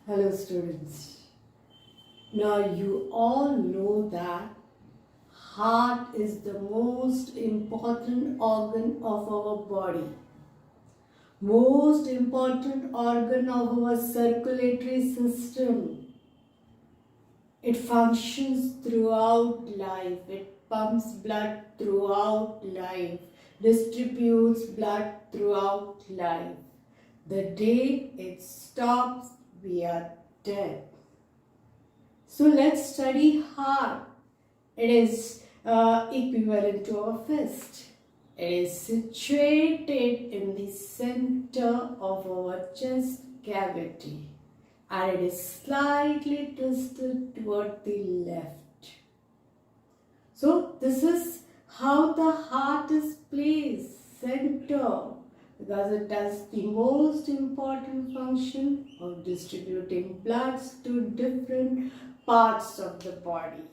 Hello students. Now you all know that heart is the most important organ of our body. Most important organ of our circulatory system. It functions throughout life. It pumps blood throughout life. Distributes blood throughout life. The day it stops, we are dead. So let's study heart. It is equivalent to a fist. It is situated in the center of our chest cavity and it is slightly twisted toward the left. So this is how the heart is placed, center, because it does the most important function of distributing blood to different parts of the body.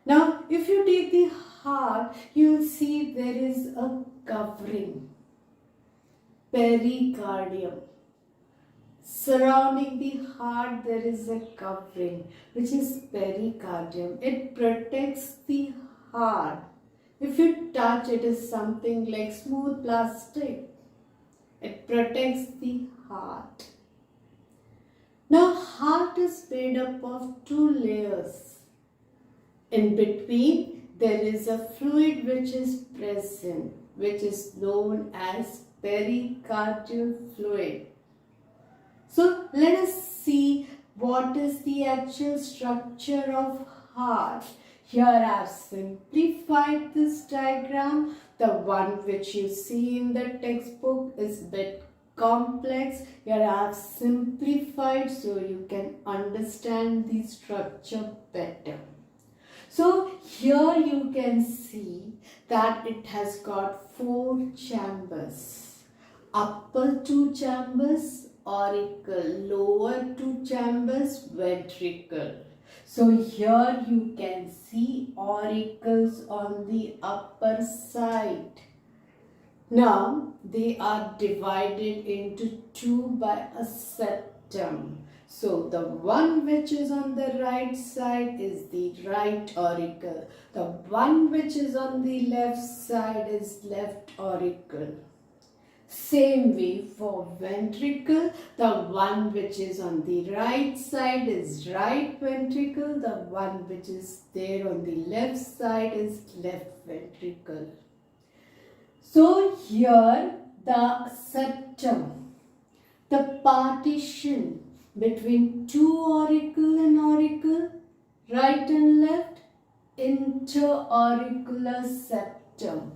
Now, if you take the heart, you will see there is a covering, pericardium. Surrounding the heart, there is a covering, which is pericardium. It protects the heart. If you touch it, is something like smooth plastic. It protects the heart. Now, heart is made up of two layers. In between, there is a fluid which is present, which is known as pericardial fluid. So, let us see what is the actual structure of heart. Here I have simplified this diagram. The one which you see in the textbook is a bit complex. Here I have simplified so you can understand the structure better. So here you can see that it has got 4 chambers. Upper 2 chambers, auricle. Lower 2 chambers, ventricle. So here you can see auricles on the upper side. Now they are divided into 2 by a septum. So the one which is on the right side is the right auricle. The one which is on the left side is left auricle. Same way for ventricle, the one which is on the right side is right ventricle, the one which is there on the left side is left ventricle. So here the septum, the partition between 2 auricle and auricle, right and left, interauricular septum.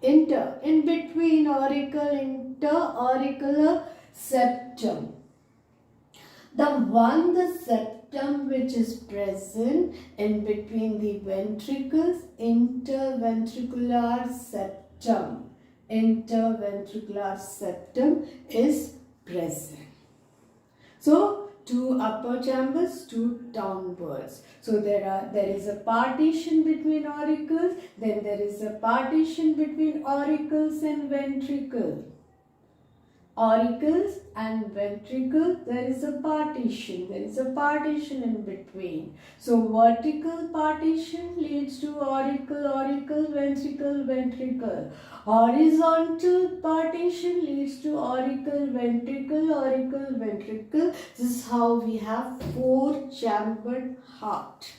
In between auricle, interauricular septum. The septum which is present in between the ventricles, interventricular septum. Interventricular septum is present. So, 2 upper chambers, 2 downwards. So there is a partition between auricles, then there is a partition between auricles and ventricle. Auricles and ventricle, there is a partition. There is a partition in between. So vertical partition leads to auricle, auricle, ventricle, ventricle. Horizontal partition leads to auricle, ventricle, auricle, ventricle. This is how we have 4-chambered heart.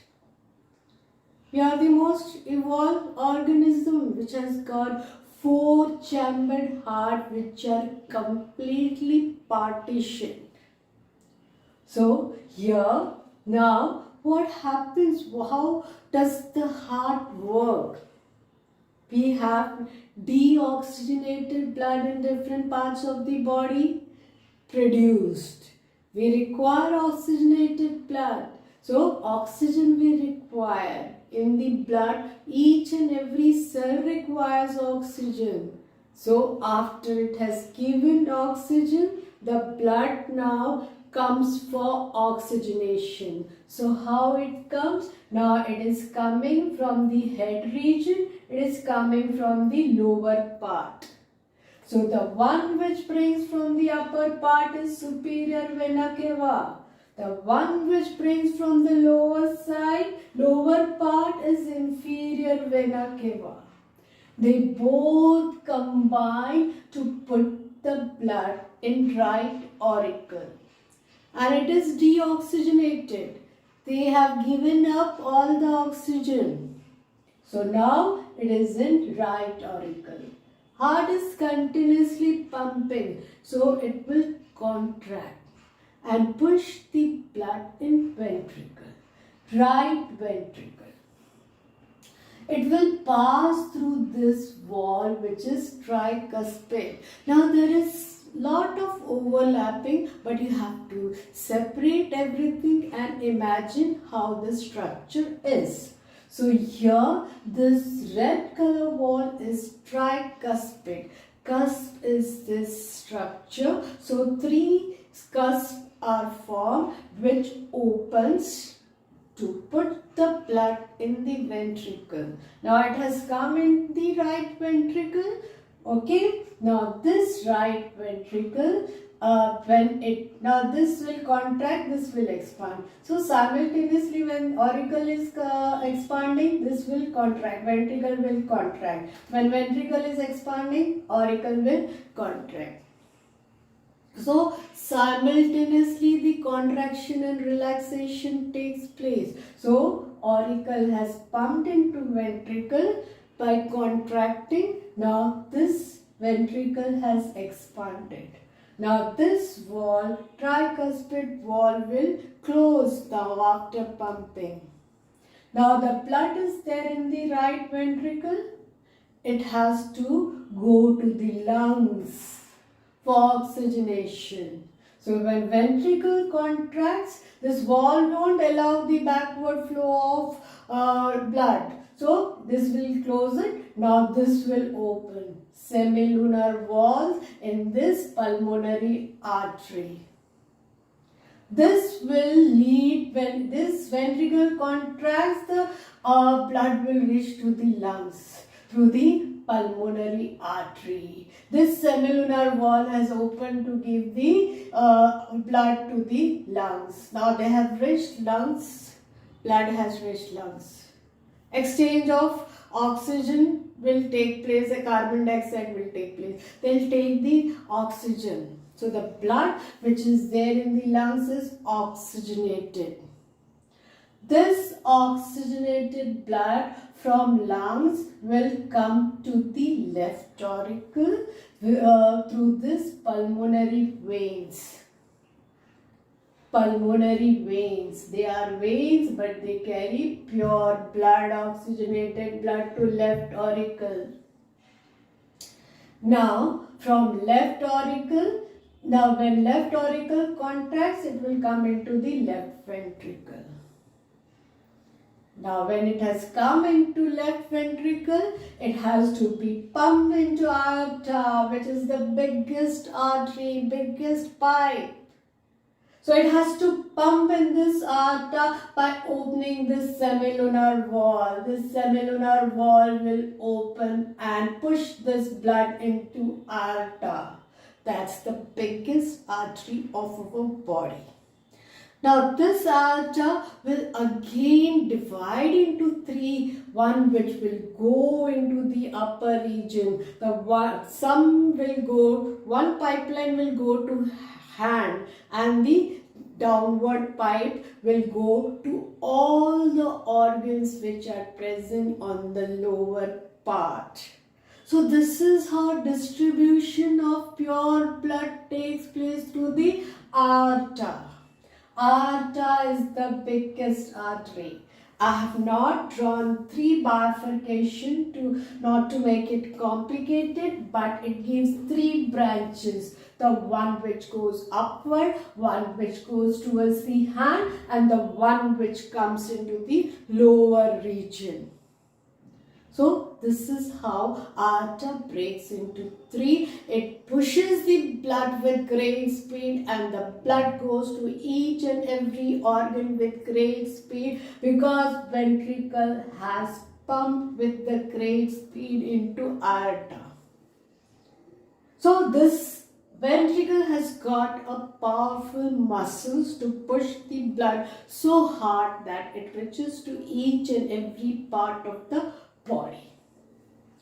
We are the most evolved organism which has got 4-chambered heart which are completely partitioned. So here now what happens? How does the heart work? We have deoxygenated blood in different parts of the body produced. We require oxygenated blood. So oxygen we require. In the blood, each and every cell requires oxygen. So after it has given oxygen, the blood now comes for oxygenation. So how it comes? Now it is coming from the head region, it is coming from the lower part. So the one which brings from the upper part is superior vena cava. The one which brings from the lower part is inferior vena cava. They both combine to put the blood in right auricle. And it is deoxygenated. They have given up all the oxygen. So now it is in right auricle. Heart is continuously pumping, so it will contract and push the blood in ventricle, right ventricle. It will pass through this wall which is tricuspid. Now there is lot of overlapping, but you have to separate everything and imagine how the structure is. So here this red color wall is tricuspid. Cusp is this structure. So three cusps are formed which opens to put the blood in the ventricle. Now it has come in the right ventricle. Okay, now this right ventricle, now this will contract, this will expand. So simultaneously when auricle is expanding, this will contract, ventricle will contract. When ventricle is expanding, auricle will contract. So simultaneously the contraction and relaxation takes place. So auricle has pumped into ventricle by contracting. Now this ventricle has expanded. Now this wall, tricuspid wall, will close now after pumping. Now the blood is there in the right ventricle. It has to go to the lungs for oxygenation. So when ventricle contracts, this wall won't allow the backward flow of blood. So this will close it. Now this will open. Semilunar walls in this pulmonary artery. This will lead, when this ventricle contracts, the blood will reach to the lungs through the pulmonary artery. This semilunar wall has opened to give the blood to the lungs. Now they have reached lungs, blood has reached lungs. Exchange of oxygen will take place, a carbon dioxide will take place. They'll take the oxygen. So the blood which is there in the lungs is oxygenated. This oxygenated blood from lungs will come to the left auricle through this pulmonary veins. Pulmonary veins. They are veins, but they carry pure blood, oxygenated blood to left auricle. Now, from left auricle, now when left auricle contracts, it will come into the left ventricle. Now, when it has come into left ventricle, it has to be pumped into aorta, which is the biggest artery, biggest pipe. So it has to pump in this aorta by opening this semilunar wall. This semilunar wall will open and push this blood into aorta. That's the biggest artery of our body. Now this aorta will again divide into three. One which will go into the upper region. One pipeline will go to hand, and the downward pipe will go to all the organs which are present on the lower part. So this is how distribution of pure blood takes place through the aorta. Aorta is the biggest artery. I have not drawn three bifurcation not to make it complicated, but it gives three branches. The one which goes upward, one which goes towards the hand, and the one which comes into the lower region. So this is how aorta breaks into three. It pushes the blood with great speed, and the blood goes to each and every organ with great speed, because ventricle has pumped with the great speed into aorta. So this ventricle has got a powerful muscles to push the blood so hard that it reaches to each and every part of the body.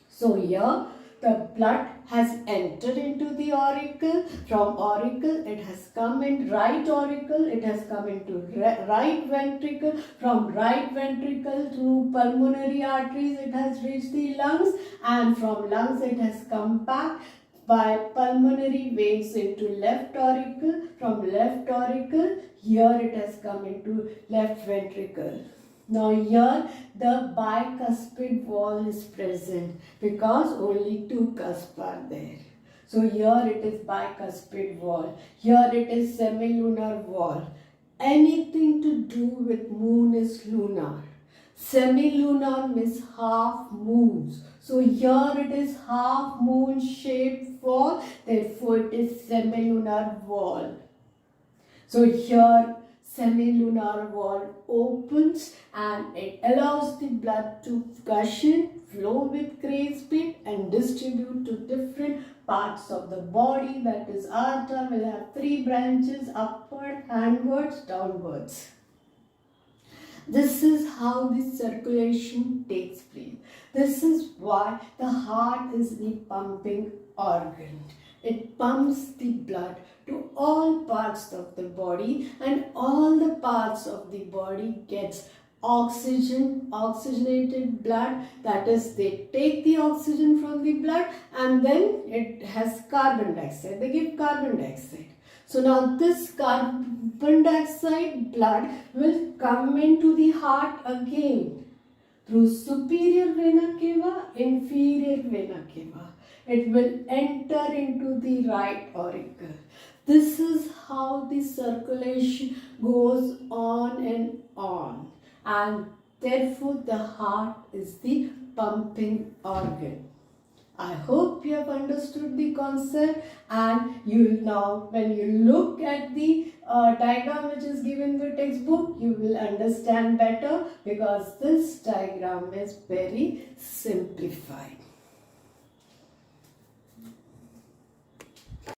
So here the blood has entered into the auricle. From auricle it has come in right auricle, it has come into right ventricle. From right ventricle through pulmonary arteries it has reached the lungs, and from lungs it has come back by pulmonary veins into left auricle. From left auricle, here it has come into left ventricle. Now here the bicuspid wall is present because only two cusps are there. So here it is bicuspid wall. Here it is semilunar wall. Anything to do with moon is lunar. Semilunar means half moons. So here it is half moon shaped wall. Therefore it is semilunar wall. So here semilunar wall opens and it allows the blood to gush in, flow with great speed and distribute to different parts of the body. That is, aorta will have three branches: upward, handwards, downwards. This is how the circulation takes place. This is why the heart is the pumping organ. It pumps the blood to all parts of the body, and all the parts of the body gets oxygenated blood. That is, they take the oxygen from the blood and then it has carbon dioxide. They give carbon dioxide. So now this carbon dioxide blood will come into the heart again through superior vena cava, inferior vena cava. It will enter into the right auricle. This is how the circulation goes on, and therefore the heart is the pumping organ. I hope you have understood the concept, and you will now, when you look at the diagram which is given in the textbook, you will understand better because this diagram is very simplified.